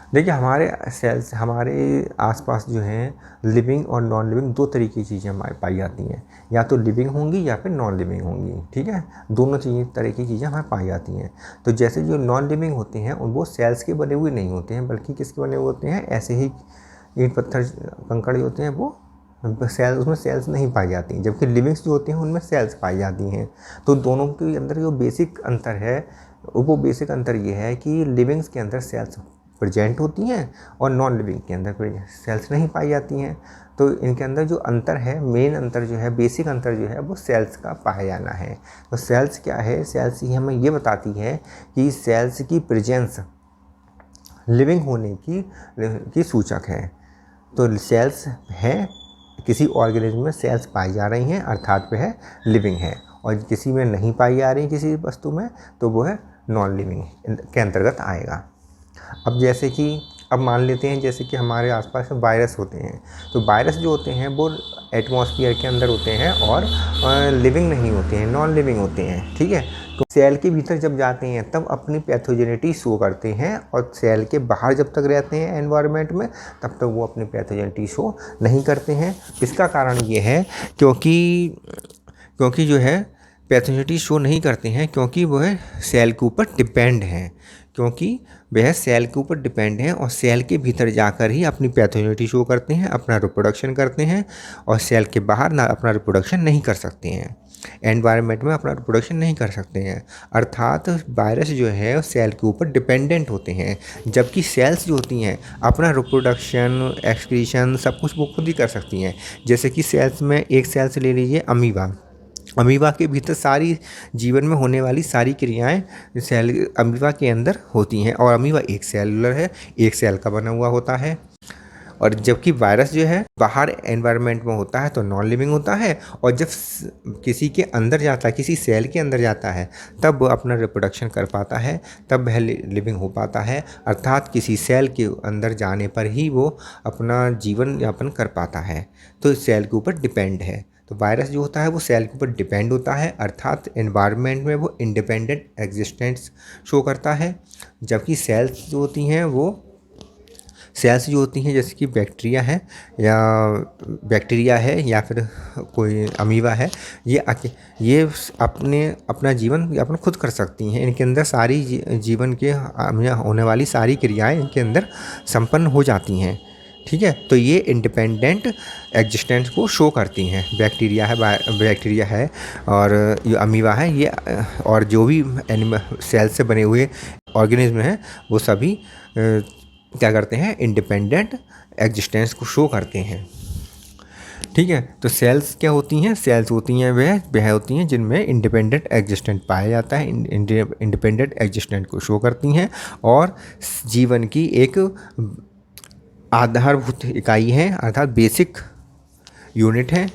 देखिए हमारे सेल्स, हमारे आसपास जो हैं लिविंग और नॉन लिविंग दो तरीके की चीज़ें हमारे पाई जाती हैं, या तो लिविंग होंगी या फिर नॉन लिविंग होंगी, ठीक है। दोनों तरह की चीज़ें हमारे पाई जाती हैं। तो जैसे जो नॉन लिविंग होते हैं वो सेल्स के बने हुए नहीं होते हैं, बल्कि किसके बने हुए होते हैं, ऐसे ही ईंट पत्थर कंकड़ जो होते हैं वो सेल्स, उसमें सेल्स नहीं पाई जाती हैं, जबकि लिविंग्स जो होते हैं उनमें सेल्स पाई जाती हैं। तो दोनों के अंदर जो बेसिक अंतर है, वो बेसिक अंतर ये है कि लिविंग्स के अंदर सेल्स प्रेजेंट होती हैं और नॉन लिविंग के अंदर सेल्स नहीं पाई जाती हैं। तो इनके अंदर जो अंतर है, मेन अंतर जो है, बेसिक अंतर जो है, वो सेल्स का पाया जाना है। तो सेल्स क्या है, सेल्स ही हमें ये बताती है कि सेल्स की प्रेजेंस लिविंग होने की सूचक है। तो सेल्स हैं, किसी ऑर्गेनिज्म में सेल्स पाई जा रही हैं अर्थात वह लिविंग है, और किसी में नहीं पाई जा रही किसी वस्तु में तो वो है नॉन लिविंग के अंतर्गत आएगा। अब जैसे कि अब मान लेते हैं जैसे कि हमारे आसपास वायरस होते हैं, तो वायरस जो होते हैं वो एटमॉस्फेयर के अंदर होते हैं और लिविंग नहीं होते हैं, नॉन लिविंग होते हैं, ठीक है। तो सेल के भीतर जब जाते हैं तब अपनी पैथोजेनिटी शो करते हैं, और सेल के बाहर जब तक रहते हैं एनवायरनमेंट में तब तक वो अपनी पैथोजेनिटी शो नहीं करते हैं। इसका कारण ये है क्योंकि जो है पैथोजेनिटी शो नहीं करते हैं क्योंकि वह सेल के ऊपर डिपेंड हैं, क्योंकि वह सेल के ऊपर डिपेंड हैं और सेल के भीतर जाकर ही अपनी पैथोजेनिटी शो करते हैं, अपना रिप्रोडक्शन करते हैं, और सेल के बाहर ना अपना रिप्रोडक्शन नहीं कर सकते हैं, एनवायरनमेंट में अपना रिप्रोडक्शन नहीं कर सकते हैं। अर्थात वायरस जो है सेल के ऊपर डिपेंडेंट होते हैं, जबकि सेल्स जो होती हैं अपना रिप्रोडक्शन, एक्सक्रीशन सब कुछ वो खुद ही कर सकती हैं। जैसे कि सेल्स में एक सेल से ले लीजिए अमीबा, अमीबा के भीतर सारी जीवन में होने वाली सारी क्रियाएं सेल अमीबा के अंदर होती हैं, और अमीबा एक सेलुलर है, एक सेल का बना हुआ होता है। और जबकि वायरस जो है बाहर एनवायरनमेंट में होता है तो नॉन लिविंग होता है, और जब किसी के अंदर जाता है, किसी सेल के अंदर जाता है, तब वो अपना रिप्रोडक्शन कर पाता है, तब वह लिविंग हो पाता है। अर्थात किसी सेल के अंदर जाने पर ही वो अपना जीवन यापन कर पाता है, तो सेल के ऊपर डिपेंड है। तो वायरस जो होता है वो सेल के ऊपर डिपेंड होता है, अर्थात एनवायरनमेंट में वो इंडिपेंडेंट एग्जिस्टेंस शो करता है। जबकि सेल्स जो होती हैं जैसे कि बैक्टीरिया है या फिर कोई अमीबा है, ये अपना जीवन यापन खुद कर सकती हैं। इनके अंदर सारी जीवन के होने वाली सारी क्रियाएं इनके अंदर संपन्न हो जाती हैं, ठीक है। तो ये इंडिपेंडेंट एग्जिस्टेंस को शो करती हैं। बैक्टीरिया है और ये अमीबा है, ये और जो भी एनिमल सेल से बने हुए ऑर्गेनिज्म हैं वो सभी क्या करते हैं, इंडिपेंडेंट एग्जिस्टेंस को शो करते हैं, ठीक है। तो सेल्स क्या होती हैं, सेल्स होती हैं वह होती हैं जिनमें इंडिपेंडेंट एग्जिस्टेंट पाया जाता है, इंडिपेंडेंट एग्जिस्टेंट को शो करती हैं, और जीवन की एक आधारभूत इकाई है, अर्थात बेसिक यूनिट है।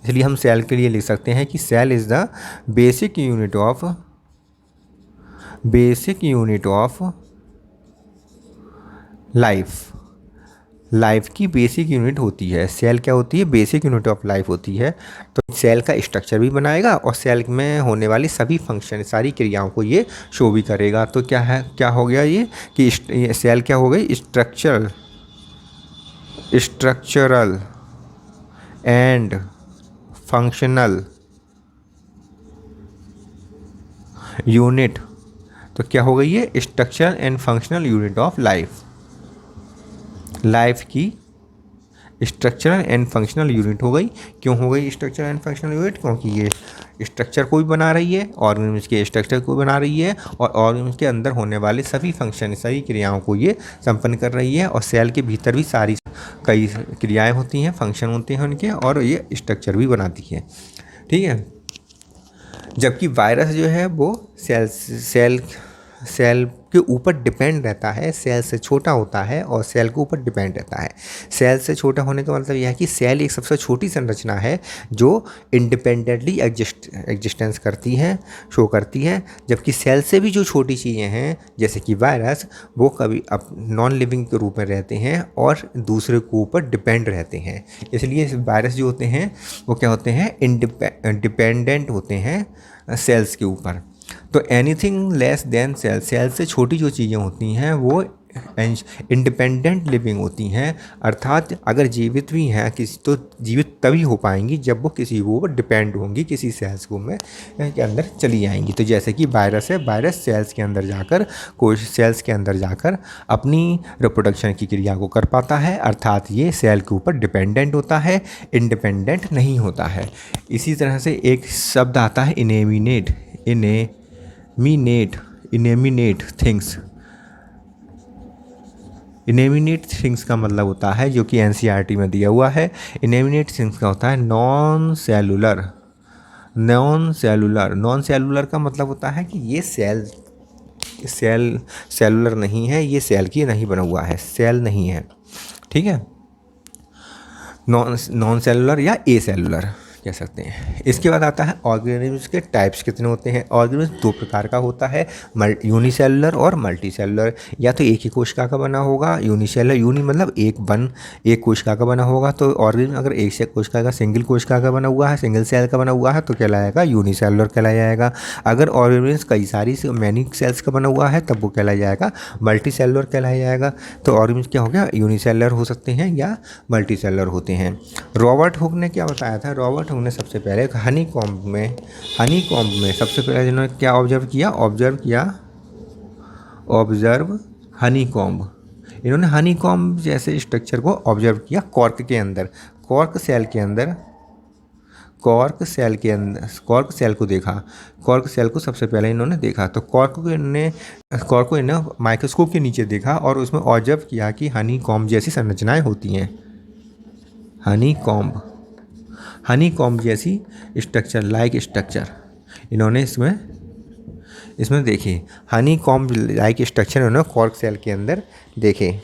इसलिए हम सेल के लिए लिख सकते हैं कि cell is the basic unit of life की बेसिक यूनिट होती है। सेल क्या होती है, बेसिक यूनिट ऑफ लाइफ होती है। तो सेल का स्ट्रक्चर भी बनाएगा और सेल में होने वाली सभी फंक्शन, सारी क्रियाओं को ये शो भी करेगा। तो क्या हो गया ये कि सेल क्या हो गई, स्ट्रक्चरल एंड फंक्शनल यूनिट। तो क्या हो गई ये, structural and functional unit of life की स्ट्रक्चरल एंड फंक्शनल यूनिट हो गई। क्यों हो गई स्ट्रक्चरल एंड फंक्शनल यूनिट, क्योंकि ये स्ट्रक्चर को भी बना रही है, ऑर्गेनिज्म के स्ट्रक्चर को बना रही है, और ऑर्गेनिज्म के अंदर होने वाले सभी फंक्शन, सारी क्रियाओं को ये संपन्न कर रही है। और सेल के भीतर भी कई क्रियाएं होती हैं, फंक्शन होते हैं उनके, और ये स्ट्रक्चर भी बनाती है, ठीक है। जबकि वायरस जो है वो सेल के ऊपर डिपेंड रहता है, सेल से छोटा होता है और सेल के ऊपर डिपेंड रहता है। सेल से छोटा होने का मतलब यह है कि सेल एक सबसे छोटी संरचना है जो इंडिपेंडेंटली एग्जिस्टेंस करती है, शो करती है। जबकि सेल से भी जो छोटी चीज़ें हैं जैसे कि वायरस, वो कभी नॉन लिविंग के रूप में रहते हैं और दूसरे के ऊपर डिपेंड रहते हैं। इसलिए वायरस जो होते हैं वो क्या होते हैं, डिपेंडेंट होते हैं सेल्स के ऊपर। तो anything less than cell, cell से छोटी जो चीज़ें होती हैं वो इंडिपेंडेंट लिविंग होती हैं, अर्थात अगर जीवित भी हैं किसी, तो जीवित तभी हो पाएंगी जब वो किसी को डिपेंड होंगी, किसी सेल्स को में के अंदर चली आएंगी। तो जैसे कि वायरस है, वायरस सेल्स के अंदर जाकर, कोई सेल्स के अंदर जाकर अपनी रिप्रोडक्शन की क्रिया को कर पाता है, अर्थात ये सेल के ऊपर डिपेंडेंट होता है, इंडिपेंडेंट नहीं होता है। इसी तरह से एक शब्द आता है इनेमिनेट, इनेमिनेट थिंग्स। इनेमिनेट थिंग्स का मतलब होता है, जो कि एनसीईआरटी में दिया हुआ है, इनेमिनेट थिंग्स का होता है नॉन सेलुलर। नॉन सेलुलर का मतलब होता है कि ये सेलुलर नहीं है, ये सेल की नहीं बना हुआ है, सेल नहीं है, ठीक है। नॉन सेलुलर या ए सेलुलर कह सकते हैं। इसके बाद आता है ऑर्गेनिज्म्स के टाइप्स कितने होते हैं। ऑर्गेनिज्म दो प्रकार का होता है, यूनिसेलुलर और मल्टी सेलुलर। या तो एक ही कोशिका का बना होगा, यूनिसेलुलर, यूनि मतलब एक कोशिका का बना होगा, तो ऑर्गेनिज्म अगर एक से कोशिका का, सिंगल कोशिका का बना हुआ है, सिंगल सेल का बना हुआ है, तो कहलाएगा यूनिसेलुलर कहलाया जाएगा। अगर ऑर्गेनिज्म कई सारी मैनी सेल्स का बना हुआ है, तब वो कहलाया जाएगा मल्टी सेलुलर कहलाया जाएगा। तो ऑर्गेनिज्म क्या हो गया, यूनिसेलुलर हो सकते हैं या मल्टी सेलुलर होते हैं। रॉबर्ट हुक ने क्या बताया था, रॉबर्ट हुक ने सबसे पहले हनी कॉम्ब में सबसे पहले जिन्होंने क्या ऑब्जर्व हनी कॉम्ब, इन्होंने हनी कॉम्ब जैसे स्ट्रक्चर को ऑब्जर्व किया कॉर्क के अंदर, कॉर्क सेल को देखा, कॉर्क सेल को सबसे पहले इन्होंने देखा। तो कॉर्क को इन्होंने माइक्रोस्कोप के नीचे देखा और उसमें ऑब्जर्व किया कि हनी कॉम्ब जैसी संरचनाएं होती हैं, हनी कॉम्ब जैसी स्ट्रक्चर इन्होंने इसमें देखे। हनी कॉम्ब लाइक स्ट्रक्चर इन्होंने कॉर्क सेल के अंदर देखे।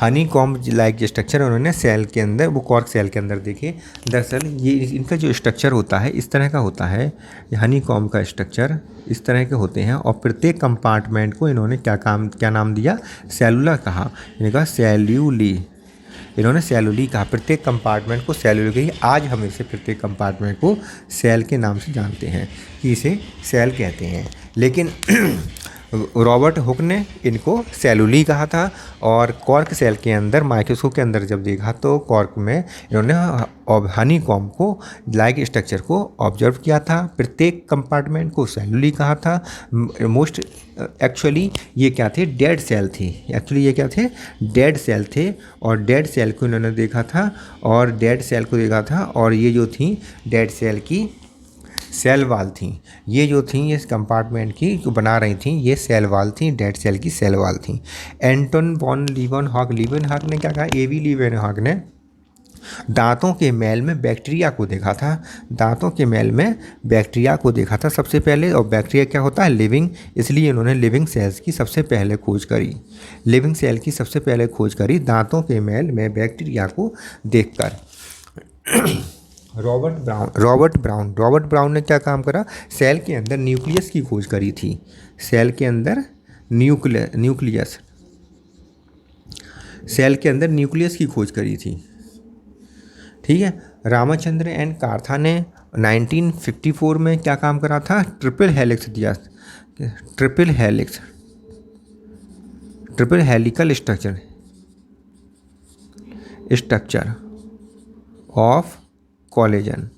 हनी कॉम्ब लाइक स्ट्रक्चर उन्होंने सेल के अंदर, वो कॉर्क सेल के अंदर देखे। दरअसल ये इनका जो स्ट्रक्चर होता है इस तरह का होता है, हनी कॉम्ब का स्ट्रक्चर इस तरह के होते हैं और प्रत्येक कंपार्टमेंट को इन्होंने क्या नाम दिया, सेलुलर कहा। इन्होंने सेलुली कहा, प्रत्येक कंपार्टमेंट को सेलुलर कही। आज हम इसे प्रत्येक कंपार्टमेंट को सेल के नाम से जानते हैं कि इसे सेल कहते हैं, लेकिन रॉबर्ट हुक ने इनको सेलुली कहा था। और कॉर्क सेल के अंदर माइक्रोस्कोप के अंदर जब देखा तो कॉर्क में इन्होंने हनी कॉम्ब को लाइक स्ट्रक्चर को ऑब्जर्व किया था। प्रत्येक कंपार्टमेंट को सेलुली कहा था। एक्चुअली ये क्या थे, डेड सेल थी। डेड सेल थे और डेड सेल को इन्होंने देखा था और ये जो थी डेड सेल की सेल वाल थी। ये जो थी इस कंपार्टमेंट की जो बना रही थी, ये सेल वाल थी, डेड सेल की सेल वाल थी। एंटन वॉन लीवनहॉक ने क्या कहा, एवी लीवनहॉक ने दांतों के मैल में बैक्टीरिया को देखा था। सबसे पहले। और बैक्टीरिया क्या होता है, लिविंग, इसलिए इन्होंने लिविंग सेल्स की सबसे पहले खोज करी दांतों के मैल में बैक्टीरिया को देखकर। रॉबर्ट ब्राउन ने क्या काम करा, सेल के अंदर न्यूक्लियस की खोज करी थी। सेल के अंदर न्यूक्लियस की खोज करी थी, ठीक है। रामचंद्र एंड कार्था ने 1954 में क्या काम करा था, triple helical structure of collagen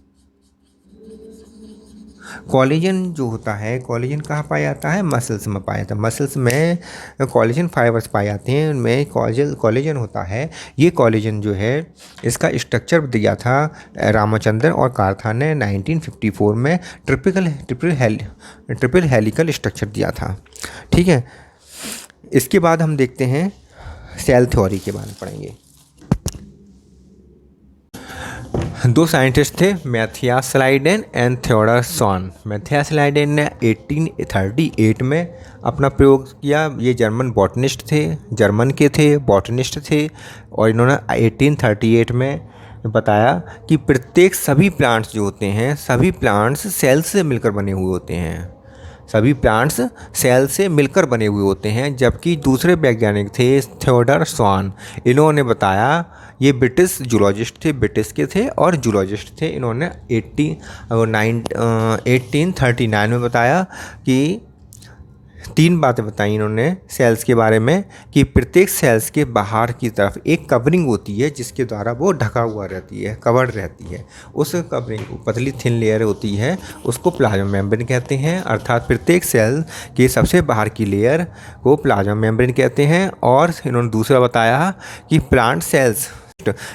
जो होता है, कोलेजन कहाँ पाया जाता है, मसल्स में पाया जाता है। मसल्स में कोलेजन फाइबर्स पाए जाते हैं, उनमें कोलेजन होता है। ये कोलेजन जो है इसका स्ट्रक्चर दिया था रामचंद्रन और कार्था ने 1954 में ट्रिपल हेलिकल स्ट्रक्चर दिया था, ठीक है। इसके बाद हम देखते हैं सेल थ्योरी के बारे में पढ़ेंगे। दो साइंटिस्ट थे, Matthias Schleiden and Theodor Schwann. Matthias Schleiden ने 1838 में अपना प्रयोग किया। ये जर्मन बॉटनिस्ट थे और इन्होंने 1838 में बताया कि प्रत्येक सभी प्लांट्स जो होते हैं, सभी प्लांट्स सेल से मिलकर बने हुए होते हैं। सभी प्लांट्स सेल से मिलकर बने हुए होते हैं। जबकि दूसरे वैज्ञानिक थे थियोडर स्वान, इन्होंने बताया, ये ब्रिटिश जूलॉजिस्ट थे, ब्रिटिश के थे और जूलॉजिस्ट थे। इन्होंने 1839 में बताया कि 3 बातें बताई इन्होंने सेल्स के बारे में, कि प्रत्येक सेल्स के बाहर की तरफ एक कवरिंग होती है जिसके द्वारा वो ढका हुआ रहती है, कवर्ड रहती है। उस कवरिंग को पतली थिन लेयर होती है, उसको प्लाज्मा मेम्ब्रेन कहते हैं। अर्थात प्रत्येक सेल की सबसे बाहर की लेयर को प्लाज्मा मेम्ब्रेन कहते हैं। और इन्होंने दूसरा बताया कि प्लांट सेल्स,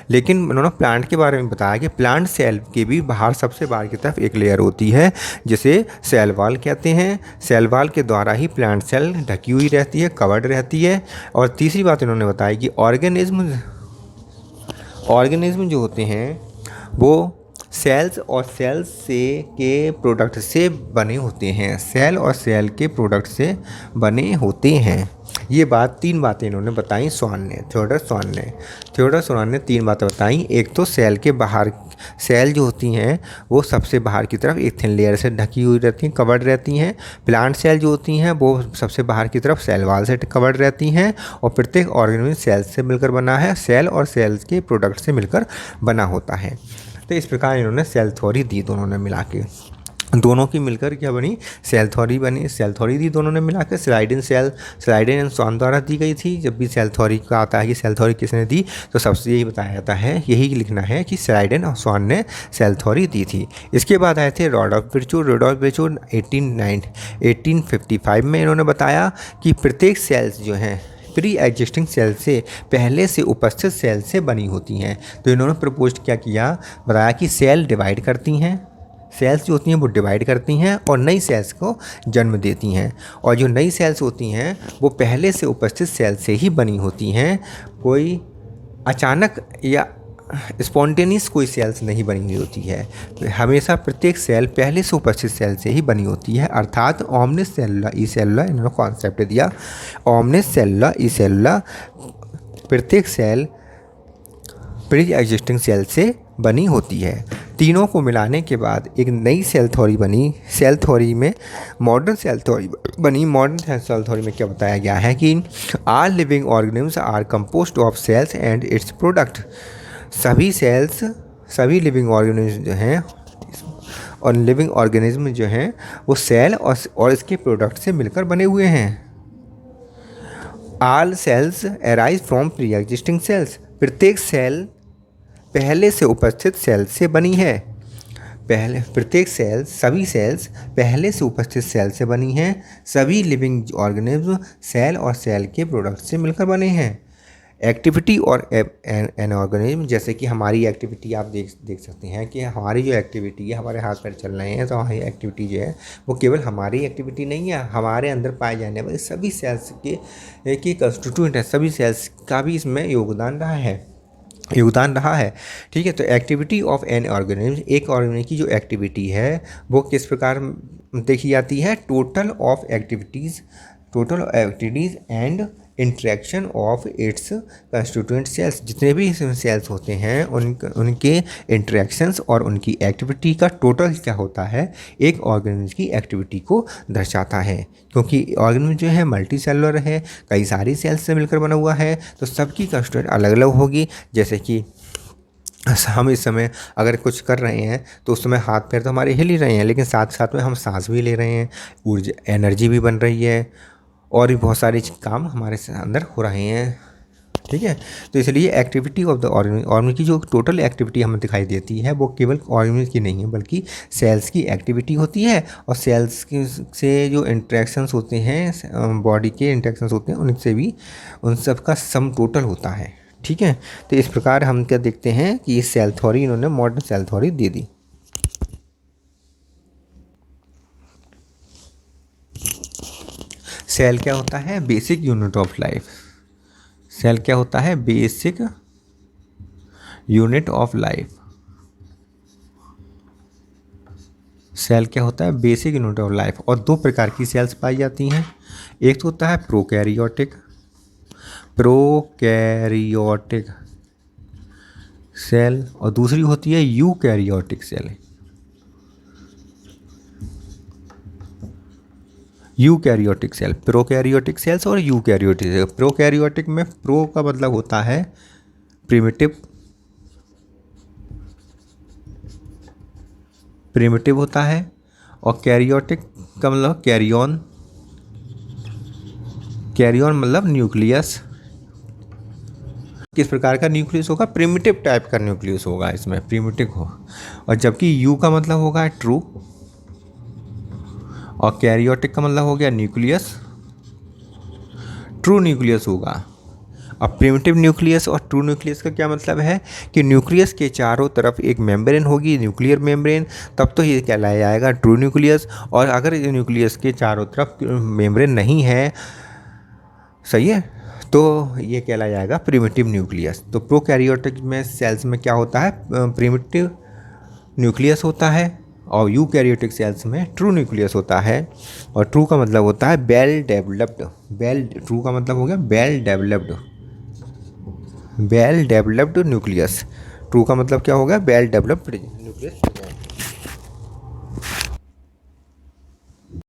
लेकिन उन्होंने प्लांट के बारे में बताया कि प्लांट सेल के भी बाहर, सबसे बाहर की तरफ एक लेयर होती है जिसे सेल वॉल कहते हैं। सेल वॉल के द्वारा ही प्लांट सेल ढकी हुई रहती है, कवर्ड रहती है। और तीसरी बात इन्होंने बताई कि ऑर्गेनिज्म जो होते हैं वो सेल्स और सेल्स से के प्रोडक्ट से बने होते हैं, सेल और सेल के प्रोडक्ट से बने होते हैं। ये 3 बातें इन्होंने बताई थियोडर स्वान ने 3 बातें बताई। एक तो सेल के बाहर, सेल जो होती हैं वो सबसे बाहर की तरफ एक थिन लेयर से ढकी हुई रहती हैं, कवर्ड रहती हैं। प्लांट सेल जो होती हैं वो सबसे बाहर की तरफ सेल वॉल से कवर्ड रहती हैं। और प्रत्येक ऑर्गेनिज्म सेल से मिलकर बना है, सेल और सेल्स के प्रोडक्ट से मिलकर बना होता है। तो इस प्रकार इन्होंने सेल थ्योरी दी, दोनों ने मिला के, दोनों की मिलकर क्या बनी, सेल थ्योरी बनी। सेल थ्योरी दी दोनों ने मिला के, स्लाइडेन एंड स्वान द्वारा दी गई थी। जब भी सेल थ्योरी का आता है कि सेल थ्योरी किसने दी, तो सबसे यही बताया जाता है, यही लिखना है कि स्लाइडेन और स्वान ने सेल थ्योरी दी थी। इसके बाद आए थे रॉडॉल्फ विर्चू 1855 में। इन्होंने बताया कि प्रत्येक सेल्स जो हैं प्री एग्जिस्टिंग सेल से, पहले से उपस्थित सेल से बनी होती हैं। तो इन्होंने प्रपोज क्या किया, बताया कि सेल डिवाइड करती हैं, सेल्स जो होती हैं वो डिवाइड करती हैं और नई सेल्स को जन्म देती हैं। और जो नई सेल्स होती हैं वो पहले से उपस्थित सेल से ही बनी होती हैं, कोई अचानक या स्पॉन्टेनियस कोई सेल्स नहीं बनी हुई होती है। हमेशा प्रत्येक सेल पहले से उपस्थित सेल से ही बनी होती है। अर्थात ओमनिस सेलुला ई सेलुला इन्होंने कॉन्सेप्ट दिया, ओमनिस सेलुला ई सेलुला, प्रत्येक सेल प्री एग्जिस्टिंग सेल से बनी होती है। तीनों को मिलाने के बाद एक नई सेल थ्योरी बनी। सेल थ्योरी में मॉडर्न सेल थ्योरी बनी। मॉडर्न सेल थ्योरी में क्या बताया गया है कि all living organisms are composed of cells and its product. सभी सेल्स, सभी लिविंग ऑर्गेनिज्म जो हैं और लिविंग ऑर्गेनिज्म जो हैं वो सेल और इसके प्रोडक्ट से मिलकर बने हुए हैं। All cells arise from pre existing cells. प्रत्येक सेल पहले से उपस्थित सेल से बनी है। प्रत्येक सेल, सभी सेल्स पहले से उपस्थित सेल से बनी हैं। सभी लिविंग ऑर्गेनिज्म सेल और सेल के प्रोडक्ट से मिलकर बने हैं। एक्टिविटी और एन ऑर्गेनिज्म, जैसे कि हमारी एक्टिविटी आप देख सकते हैं कि हमारी जो एक्टिविटी है, हमारे हाथ पैर चल रहे हैं, तो हमारी एक्टिविटी जो है वो केवल हमारी एक्टिविटी नहीं है, हमारे अंदर पाए जाने वाले सभी सेल्स के कंस्टिट्यूएंट है, सभी सेल्स का भी इसमें योगदान रहा है। ठीक है। तो एक्टिविटी ऑफ एन ऑर्गेनिज्म, एक ऑर्गेनिज्म की जो एक्टिविटी है वो किस प्रकार देखी जाती है, total of activities and interaction of its constituent cells. जितने भी सेल्स होते हैं उनके इंट्रैक्शंस और उनकी एक्टिविटी का टोटल क्या होता है, एक ऑर्गेनिज्म की एक्टिविटी को दर्शाता है। क्योंकि ऑर्गेनिज्म जो है मल्टी सेलुलर है, कई सारी सेल्स से मिलकर बना हुआ है, तो सबकी कंस्टिट्यूएंट अलग अलग होगी। जैसे कि हम इस समय अगर कुछ कर रहे हैं तो उस समय हाथ पैर तो हमारे हिल ही रहे हैं, लेकिन साथ साथ में हम सांस भी ले रहे हैं, ऊर्जा एनर्जी भी बन रही है और भी बहुत सारे काम हमारे अंदर हो रहे हैं। ठीक है। तो इसलिए एक्टिविटी ऑफ द ऑर्गेनिज्म की जो टोटल एक्टिविटी हमें दिखाई देती है वो केवल ऑर्गेनिज्म की नहीं है बल्कि सेल्स की एक्टिविटी होती है। और सेल्स से जो इंट्रैक्शंस होते हैं, बॉडी के इंट्रैक्शंस होते हैं, उनसे भी उन सब का सम टोटल होता है। ठीक है। तो इस प्रकार हम क्या देखते हैं कि ये सेल थ्योरी इन्होंने मॉडर्न सेल थ्योरी दे दी। सेल क्या होता है, basic unit of life. Cell क्या होता है, basic unit of life. Cell क्या होता है, बेसिक यूनिट ऑफ लाइफ। और 2 प्रकार की सेल्स पाई जाती हैं। एक तो होता है प्रोकैरियोटिक सेल और दूसरी होती है eukaryotic cell. Eukaryotic cell, prokaryotic cells और यूकैरियोटिक सेल। प्रोकैरियोटिक में प्रो का मतलब होता है प्रिमिटिव होता है, और कैरियोटिक का मतलब कैरियन मतलब न्यूक्लियस। किस प्रकार का न्यूक्लियस होगा? प्रिमिटिव टाइप का न्यूक्लियस होगा, इसमें प्रिमिटिव हो। और जबकि यू का मतलब होगा ट्रू, और कैरियोटिक का मतलब हो गया न्यूक्लियस, ट्रू न्यूक्लियस होगा। अब प्रिमिटिव न्यूक्लियस और ट्रू न्यूक्लियस का क्या मतलब है कि न्यूक्लियस के चारों तरफ एक मेम्ब्रेन होगी, न्यूक्लियर मेम्ब्रेन, तब तो ये कहलाया जाएगा ट्रू न्यूक्लियस। और अगर न्यूक्लियस के चारों तरफ मेम्ब्रेन नहीं है, सही है, तो ये कहलाया जाएगा प्रिमिटिव न्यूक्लियस। तो प्रोकैरियोटिक में सेल्स में क्या होता है? प्रिमिटिव न्यूक्लियस होता है, और यूकैरियोटिक सेल्स में ट्रू न्यूक्लियस होता है। और ट्रू का मतलब होता है वेल डेवलप्ड, ट्रू का मतलब हो गया वेल डेवलप्ड न्यूक्लियस। ट्रू का मतलब क्या होगा? Well developed nucleus.